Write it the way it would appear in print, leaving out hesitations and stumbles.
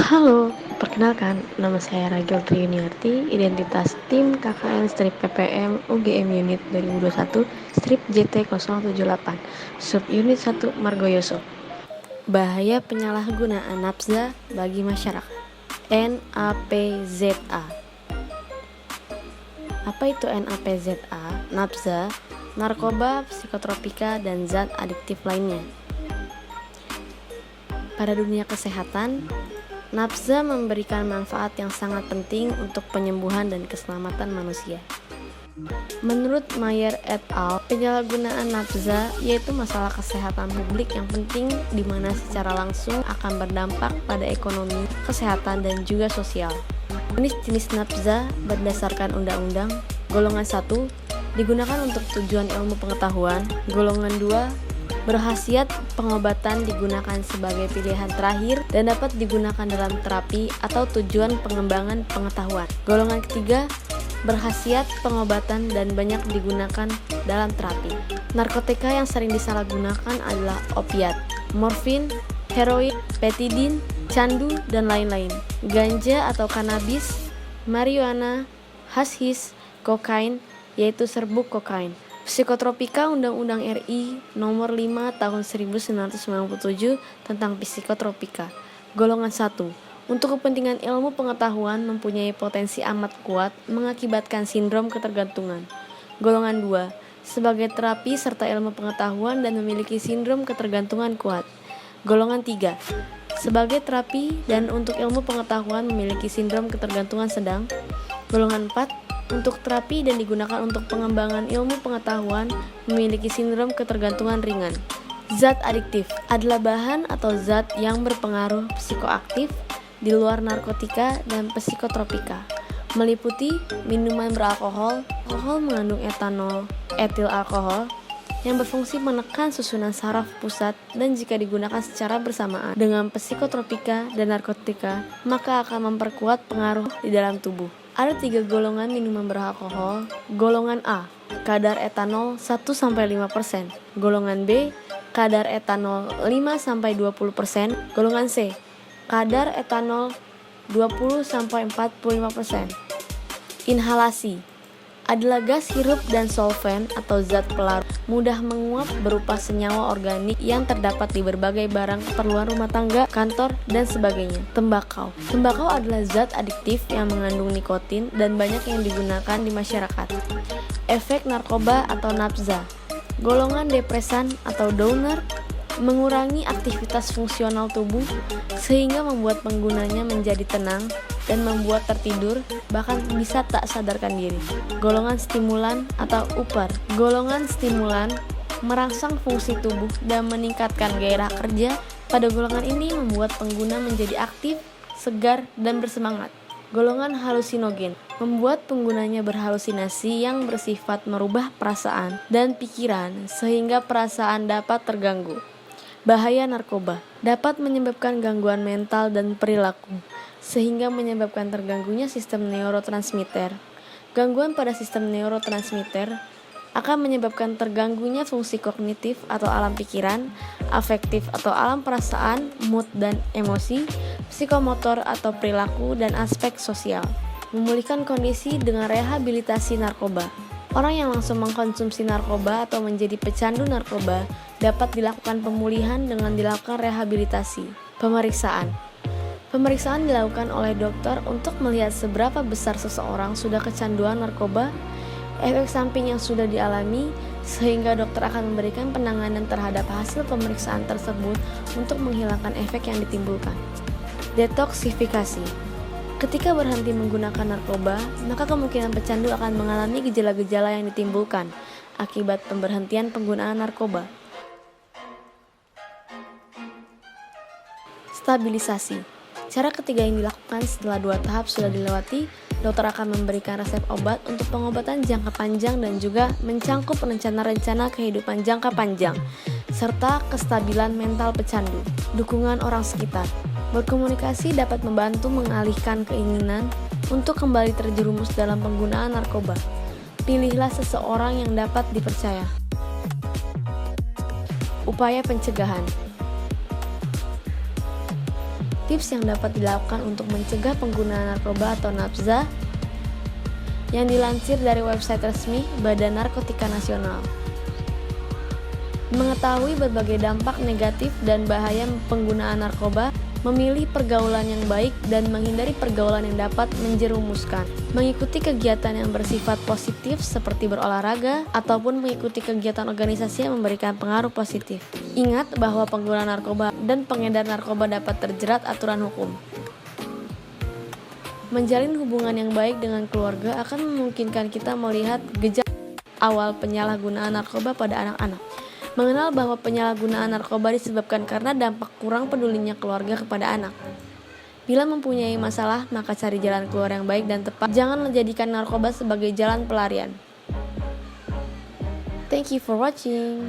Halo, perkenalkan, nama saya Ragil Triyuniarti, identitas tim KKN strip PPM UGM Unit 2021, strip JT078, subunit 1 Margoyoso. Bahaya penyalahgunaan nafza bagi masyarakat. NAPZA. Apa itu NAPZA? Nafza, narkoba, psikotropika, dan zat adiktif lainnya. Pada dunia kesehatan, nafza memberikan manfaat yang sangat penting untuk penyembuhan dan keselamatan manusia. Menurut Mayer et al., penyalahgunaan nafza yaitu masalah kesehatan publik yang penting di mana secara langsung akan berdampak pada ekonomi, kesehatan, dan juga sosial. Jenis-jenis nafza berdasarkan undang-undang. Golongan 1 digunakan untuk tujuan ilmu pengetahuan. Golongan 2 berkhasiat pengobatan, digunakan sebagai pilihan terakhir dan dapat digunakan dalam terapi atau tujuan pengembangan pengetahuan. Golongan ketiga berkhasiat pengobatan dan banyak digunakan dalam terapi. Narkotika yang sering disalahgunakan adalah opiat, morfin, heroin, petidin, candu, dan lain-lain. Ganja atau kanabis, marijuana, hashis, kokain, yaitu serbuk kokain. Psikotropika Undang-Undang RI Nomor 5 Tahun 1997 tentang psikotropika. Golongan 1. Untuk kepentingan ilmu pengetahuan mempunyai potensi amat kuat mengakibatkan sindrom ketergantungan. Golongan 2. Sebagai terapi serta ilmu pengetahuan dan memiliki sindrom ketergantungan kuat. Golongan 3. Sebagai terapi dan untuk ilmu pengetahuan memiliki sindrom ketergantungan sedang. Golongan 4. Untuk terapi dan digunakan untuk pengembangan ilmu pengetahuan memiliki sindrom ketergantungan ringan. Zat adiktif adalah bahan atau zat yang berpengaruh psikoaktif di luar narkotika dan psikotropika, meliputi minuman beralkohol, alkohol mengandung etanol, etil alkohol, yang berfungsi menekan susunan saraf pusat dan jika digunakan secara bersamaan dengan psikotropika dan narkotika, maka akan memperkuat pengaruh di dalam tubuh. Ada 3 golongan minuman beralkohol. Golongan A, kadar etanol 1-5%. Golongan B, kadar etanol 5-20%. Golongan C, kadar etanol 20-45%. Inhalasi adalah gas hirup dan solvent atau zat pelarut mudah menguap berupa senyawa organik yang terdapat di berbagai barang keperluan rumah tangga, kantor, dan sebagainya. Tembakau adalah zat adiktif yang mengandung nikotin dan banyak yang digunakan di masyarakat. Efek narkoba atau nafza. Golongan depresan atau downer mengurangi aktivitas fungsional tubuh sehingga membuat penggunanya menjadi tenang dan membuat tertidur, bahkan bisa tak sadarkan diri. Golongan stimulan atau upper. Golongan stimulan merangsang fungsi tubuh dan meningkatkan gairah kerja. Pada golongan ini membuat pengguna menjadi aktif, segar, dan bersemangat. Golongan halusinogen membuat penggunanya berhalusinasi yang bersifat merubah perasaan dan pikiran sehingga perasaan dapat terganggu. Bahaya narkoba dapat menyebabkan gangguan mental dan perilaku, sehingga menyebabkan terganggunya sistem neurotransmitter. Gangguan pada sistem neurotransmitter akan menyebabkan terganggunya fungsi kognitif atau alam pikiran, afektif atau alam perasaan, mood dan emosi, psikomotor atau perilaku, dan aspek sosial. Memulihkan kondisi dengan rehabilitasi narkoba. Orang yang langsung mengkonsumsi narkoba atau menjadi pecandu narkoba dapat dilakukan pemulihan dengan dilakukan rehabilitasi. Pemeriksaan dilakukan oleh dokter untuk melihat seberapa besar seseorang sudah kecanduan narkoba, efek samping yang sudah dialami, sehingga dokter akan memberikan penanganan terhadap hasil pemeriksaan tersebut untuk menghilangkan efek yang ditimbulkan. Detoksifikasi. Ketika berhenti menggunakan narkoba, maka kemungkinan pecandu akan mengalami gejala-gejala yang ditimbulkan akibat pemberhentian penggunaan narkoba. Stabilisasi. Cara ketiga yang dilakukan setelah 2 tahap sudah dilewati, dokter akan memberikan resep obat untuk pengobatan jangka panjang dan juga mencangkup rencana-rencana kehidupan jangka panjang, serta kestabilan mental pecandu. Dukungan orang sekitar. Berkomunikasi dapat membantu mengalihkan keinginan untuk kembali terjerumus dalam penggunaan narkoba. Pilihlah seseorang yang dapat dipercaya. Upaya pencegahan. Tips yang dapat dilakukan untuk mencegah penggunaan narkoba atau nafza yang dilansir dari website resmi Badan Narkotika Nasional. Mengetahui berbagai dampak negatif dan bahaya penggunaan narkoba, memilih pergaulan yang baik dan menghindari pergaulan yang dapat menjerumuskan. Mengikuti kegiatan yang bersifat positif seperti berolahraga ataupun mengikuti kegiatan organisasi yang memberikan pengaruh positif. Ingat bahwa pengguna narkoba dan pengedar narkoba dapat terjerat aturan hukum. Menjalin hubungan yang baik dengan keluarga akan memungkinkan kita melihat gejala awal penyalahgunaan narkoba pada anak-anak. Mengenal bahwa penyalahgunaan narkoba disebabkan karena dampak kurang pedulinya keluarga kepada anak. Bila mempunyai masalah, maka cari jalan keluar yang baik dan tepat. Jangan menjadikan narkoba sebagai jalan pelarian. Thank you for watching.